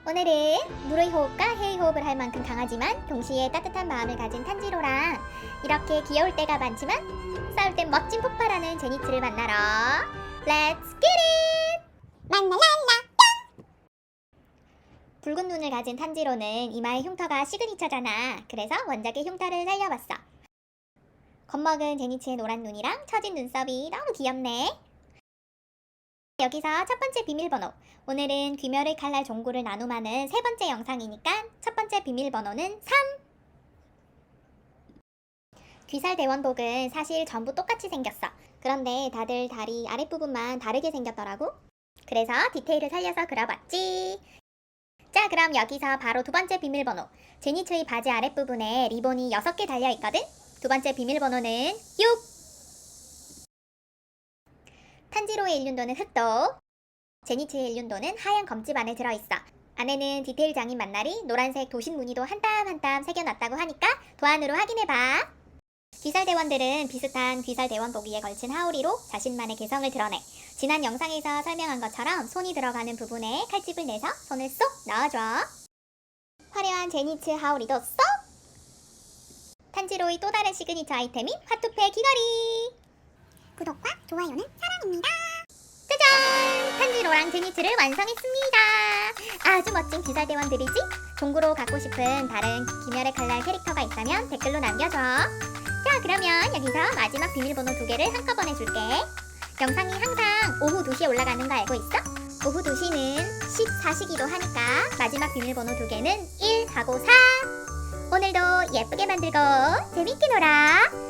오늘은 물의 호흡과 해의 호흡을 할 만큼 강하지만 동시에 따뜻한 마음을 가진 탄지로랑 이렇게 귀여울 때가 많지만 싸울 땐 멋진 폭발하는 제니츠를 만나러 Let's get it! 만나랄라 붉은 눈을 가진 탄지로는 이마의 흉터가 시그니처잖아. 그래서 원작의 흉터를 살려봤어. 겁먹은 제니츠의 노란 눈이랑 처진 눈썹이 너무 귀엽네. 여기서 첫 번째 비밀번호. 오늘은 귀멸의 칼날 종구를 나눔하는 세 번째 영상이니까 첫 번째 비밀번호는 3. 귀살 대원복은 사실 전부 똑같이 생겼어. 그런데 다들 다리 아랫부분만 다르게 생겼더라고. 그래서 디테일을 살려서 그려봤지. 자, 그럼 여기서 바로 두 번째 비밀번호. 제니츠의 바지 아랫부분에 리본이 6개 달려있거든. 두 번째 비밀번호는 6. 탄지로의 일륜도는 흑도, 제니츠의 일륜도는 하얀 검집 안에 들어있어. 안에는 디테일 장인 만날이 노란색 도신 무늬도 한 땀 한 땀 새겨놨다고 하니까 도안으로 확인해봐. 귀살대원들은 비슷한 귀살대원복 위에 걸친 하우리로 자신만의 개성을 드러내. 지난 영상에서 설명한 것처럼 손이 들어가는 부분에 칼집을 내서 손을 쏙 넣어줘. 화려한 제니츠 하우리도 쏙! 탄지로의 또 다른 시그니처 아이템인 화투패 귀걸이! 구독과 좋아요는 사랑입니다. 짜잔! 탄지로랑 제니츠를 완성했습니다. 아주 멋진 귀살대원들이지? 종구로 갖고 싶은 다른 귀멸의 칼날 캐릭터가 있다면 댓글로 남겨줘. 자, 그러면 여기서 마지막 비밀번호 2개를 한꺼번에 줄게. 영상이 항상 오후 2시에 올라가는 거 알고 있어? 오후 2시는 14시기도 하니까 마지막 비밀번호 2개는 1하고 4. 오늘도 예쁘게 만들고 재밌게 놀아.